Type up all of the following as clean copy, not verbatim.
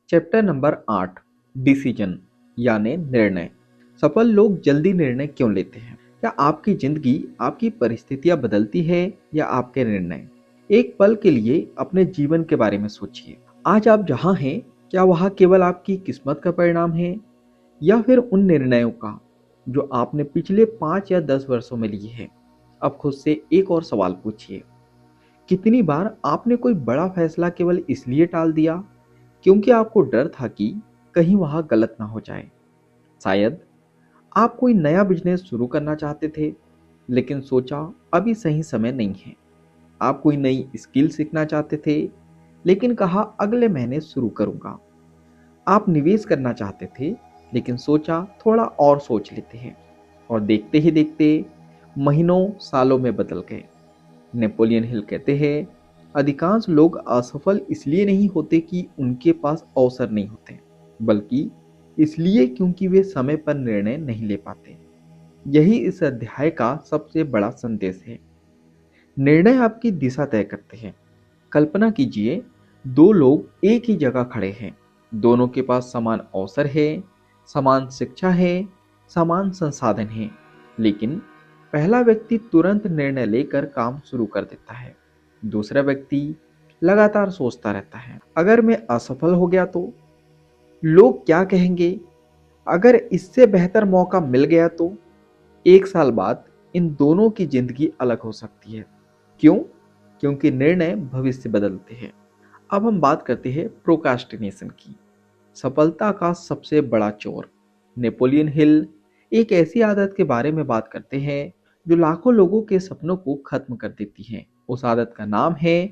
Chapter number 8, decision यानी निर्णय। सफल लोग जल्दी निर्णय क्यों लेते हैं? क्या आपकी जिंदगी, आपकी परिस्थितियां बदलती है या आपके निर्णय? एक पल के लिए अपने जीवन के बारे में सोचिए। आज आप जहां हैं, क्या वहां केवल आपकी किस्मत का परिणाम है या फिर उन निर्णयों का जो आपने पिछले 5 या 10 वर्षों में लिए हैं? अब खुद से एक और सवाल पूछिए। कितनी बार आपने कोई बड़ा फैसला केवल इसलिए टाल दिया क्योंकि आपको डर था कि कहीं वहां गलत ना हो जाए? शायद आप कोई नया बिजनेस शुरू करना चाहते थे, लेकिन सोचा अभी सही समय नहीं है। आप कोई नई स्किल सीखना चाहते थे, लेकिन कहा अगले महीने शुरू करूंगा। आप निवेश करना चाहते थे, लेकिन सोचा थोड़ा और सोच लेते हैं। और देखते ही देखते महीनों सालों में बदल गए। नेपोलियन हिल कहते हैं, अधिकांश लोग असफल इसलिए नहीं होते कि उनके पास अवसर नहीं होते, बल्कि इसलिए क्योंकि वे समय पर निर्णय नहीं ले पाते। यही इस अध्याय का सबसे बड़ा संदेश है। निर्णय आपकी दिशा तय करते हैं। कल्पना कीजिए, दो लोग एक ही जगह खड़े हैं। दोनों के पास समान अवसर है, समान शिक्षा है, समान संसाधन है, लेकिन पहला व्यक्ति तुरंत निर्णय लेकर काम शुरू कर देता है। दूसरा व्यक्ति लगातार सोचता रहता है, अगर मैं असफल हो गया तो? लोग क्या कहेंगे? अगर इससे बेहतर मौका मिल गया तो? 1 साल बाद इन दोनों की जिंदगी अलग हो सकती है। क्यों? क्योंकि निर्णय भविष्य बदलते हैं। अब हम बात करते हैं प्रोक्रास्टिनेशन की, सफलता का सबसे बड़ा चोर। नेपोलियन हिल एक ऐसी आदत के बारे में बात करते हैं जो लाखों लोगों के सपनों को खत्म कर देती है। उस आदत का नाम है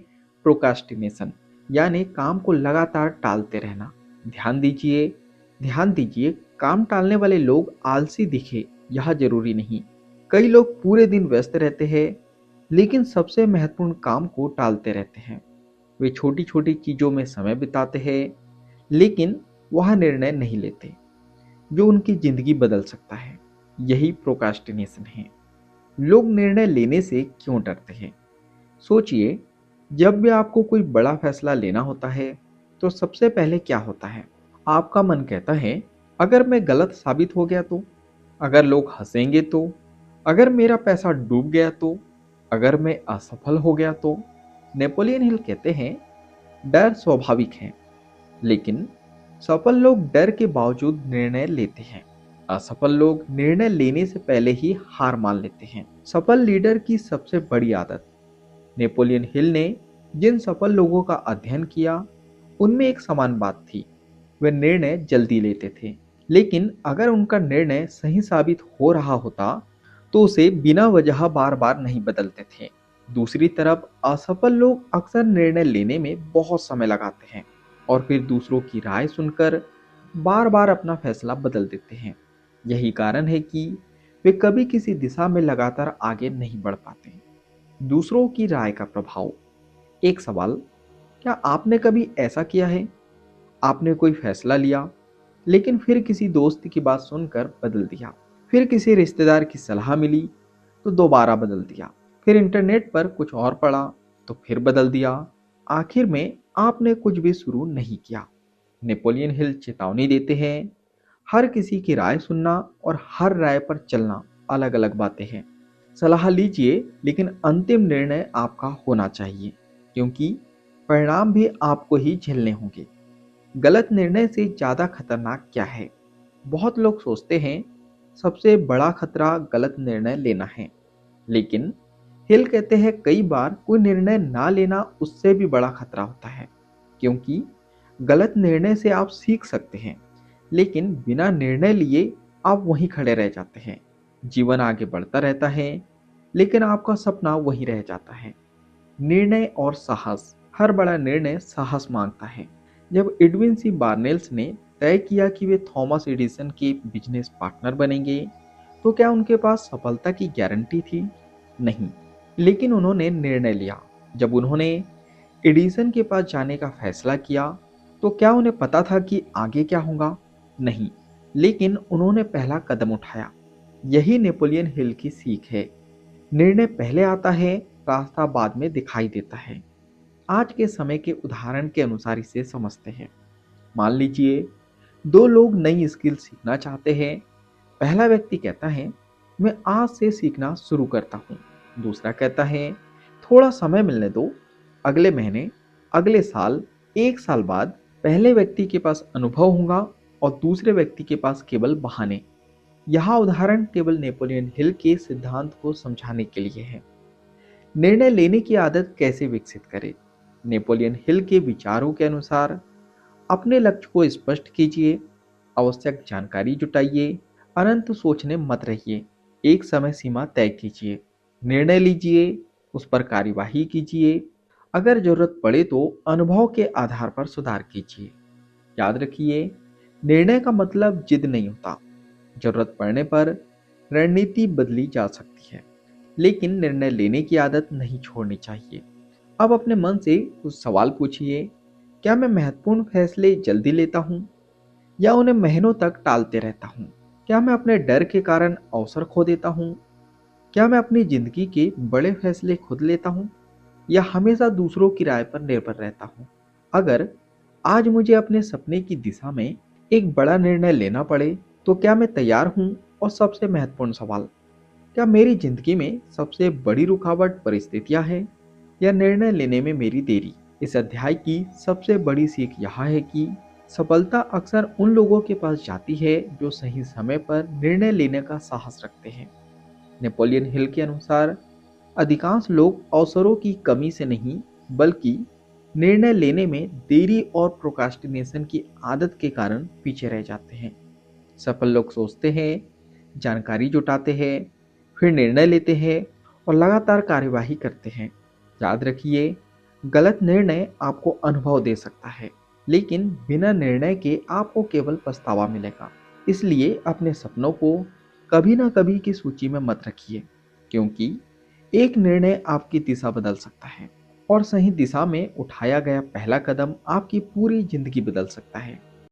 प्रोक्रास्टिनेशन, यानी काम को लगातार टालते रहना। ध्यान दीजिए, ध्यान दीजिए, काम टालने वाले लोग आलसी दिखे यह जरूरी नहीं। कई लोग पूरे दिन व्यस्त रहते हैं, लेकिन सबसे महत्वपूर्ण काम को टालते रहते हैं। वे छोटी छोटी चीजों में समय बिताते हैं, लेकिन वह निर्णय नहीं लेते जो उनकी जिंदगी बदल सकता है। यही प्रोक्रास्टिनेशन है। लोग निर्णय लेने से क्यों डरते हैं? सोचिए, जब भी आपको कोई बड़ा फैसला लेना होता है, तो सबसे पहले क्या होता है? आपका मन कहता है, अगर मैं गलत साबित हो गया तो? अगर लोग हंसेंगे तो? अगर मेरा पैसा डूब गया तो? अगर मैं असफल हो गया तो? नेपोलियन हिल कहते हैं, डर स्वाभाविक है, लेकिन सफल लोग डर के बावजूद निर्णय लेते हैं। असफल लोग निर्णय लेने से पहले ही हार मान लेते हैं। सफल लीडर की सबसे बड़ी आदत। नेपोलियन हिल ने जिन सफल लोगों का अध्ययन किया, उनमें एक समान बात थी। वे निर्णय जल्दी लेते थे, लेकिन अगर उनका निर्णय सही साबित हो रहा होता तो उसे बिना वजह बार बार नहीं बदलते थे। दूसरी तरफ असफल लोग अक्सर निर्णय लेने में बहुत समय लगाते हैं और फिर दूसरों की राय सुनकर बार बार अपना फैसला बदल देते हैं। यही कारण है कि वे कभी किसी दिशा में लगातार आगे नहीं बढ़ पाते। दूसरों की राय का प्रभाव। एक सवाल, क्या आपने कभी ऐसा किया है? आपने कोई फैसला लिया, लेकिन फिर किसी दोस्त की बात सुनकर बदल दिया। फिर किसी रिश्तेदार की सलाह मिली तो दोबारा बदल दिया। फिर इंटरनेट पर कुछ और पढ़ा तो फिर बदल दिया। आखिर में आपने कुछ भी शुरू नहीं किया। नेपोलियन हिल चेतावनी देते हैं, हर किसी की राय सुनना और हर राय पर चलना अलग अलग बातें हैं। सलाह लीजिए, लेकिन अंतिम निर्णय आपका होना चाहिए, क्योंकि परिणाम भी आपको ही झेलने होंगे। गलत निर्णय से ज़्यादा खतरनाक क्या है? बहुत लोग सोचते हैं सबसे बड़ा खतरा गलत निर्णय लेना है, लेकिन हिल कहते हैं कई बार कोई निर्णय ना लेना उससे भी बड़ा खतरा होता है, क्योंकि गलत निर्णय से आप सीख सकते हैं, लेकिन बिना निर्णय लिए आप वहीं खड़े रह जाते हैं। जीवन आगे बढ़ता रहता है, लेकिन आपका सपना वहीं रह जाता है। निर्णय और साहस। हर बड़ा निर्णय साहस मांगता है। जब एडविन सी बार्नेल्स ने तय किया कि वे थॉमस एडिसन के बिजनेस पार्टनर बनेंगे, तो क्या उनके पास सफलता की गारंटी थी? नहीं, लेकिन उन्होंने निर्णय लिया। जब उन्होंने एडिसन के पास जाने का फैसला किया, तो क्या उन्हें पता था कि आगे क्या होगा? नहीं, लेकिन उन्होंने पहला कदम उठाया। यही नेपोलियन हिल की सीख है। निर्णय पहले आता है, रास्ता बाद में दिखाई देता है। आज के समय के उदाहरण के अनुसार इसे समझते हैं। मान लीजिए दो लोग नई स्किल सीखना चाहते हैं। पहला व्यक्ति कहता है, मैं आज से सीखना शुरू करता हूँ। दूसरा कहता है, थोड़ा समय मिलने दो, अगले महीने, अगले साल, एक साल बाद। पहले व्यक्ति के पास अनुभव होगा और दूसरे व्यक्ति के पास केवल बहाने। यह उदाहरण केवल नेपोलियन हिल के सिद्धांत को समझाने के लिए है। निर्णय लेने की आदत कैसे विकसित करें? नेपोलियन हिल के विचारों के अनुसार अपने लक्ष्य को स्पष्ट कीजिए, आवश्यक जानकारी जुटाइए, अनंत सोचने मत रहिए, एक समय सीमा तय कीजिए, निर्णय लीजिए, उस पर कार्यवाही कीजिए, अगर जरूरत पड़े तो अनुभव के आधार पर सुधार कीजिए। याद रखिए, निर्णय का मतलब जिद नहीं होता। जरूरत पड़ने पर रणनीति बदली जा सकती है, लेकिन निर्णय लेने की आदत नहीं छोड़नी चाहिए। अब अपने मन से कुछ सवाल पूछिए, क्या मैं महत्वपूर्ण फैसले जल्दी लेता हूँ या उन्हें महीनों तक टालते रहता हूँ? क्या मैं अपने डर के कारण अवसर खो देता हूँ? क्या मैं अपनी जिंदगी के बड़े फैसले खुद लेता हूँ या हमेशा दूसरों की राय पर निर्भर रहता हूँ? अगर आज मुझे अपने सपने की दिशा में एक बड़ा निर्णय लेना पड़े, तो क्या मैं तैयार हूँ? और सबसे महत्वपूर्ण सवाल, क्या मेरी जिंदगी में सबसे बड़ी रुकावट परिस्थितियां हैं या निर्णय लेने में मेरी देरी? इस अध्याय की सबसे बड़ी सीख यह है कि सफलता अक्सर उन लोगों के पास जाती है जो सही समय पर निर्णय लेने का साहस रखते हैं। नेपोलियन हिल के अनुसार अधिकांश लोग अवसरों की कमी से नहीं, बल्कि निर्णय लेने में देरी और प्रोक्रास्टिनेशन की आदत के कारण पीछे रह जाते हैं। सफल लोग सोचते हैं, जानकारी जुटाते हैं, फिर निर्णय लेते हैं और लगातार कार्यवाही करते हैं। याद रखिए, गलत निर्णय आपको अनुभव दे सकता है, लेकिन बिना निर्णय के आपको केवल पछतावा मिलेगा। इसलिए अपने सपनों को कभी ना कभी की सूची में मत रखिए, क्योंकि एक निर्णय आपकी दिशा बदल सकता है और सही दिशा में उठाया गया पहला कदम आपकी पूरी जिंदगी बदल सकता है।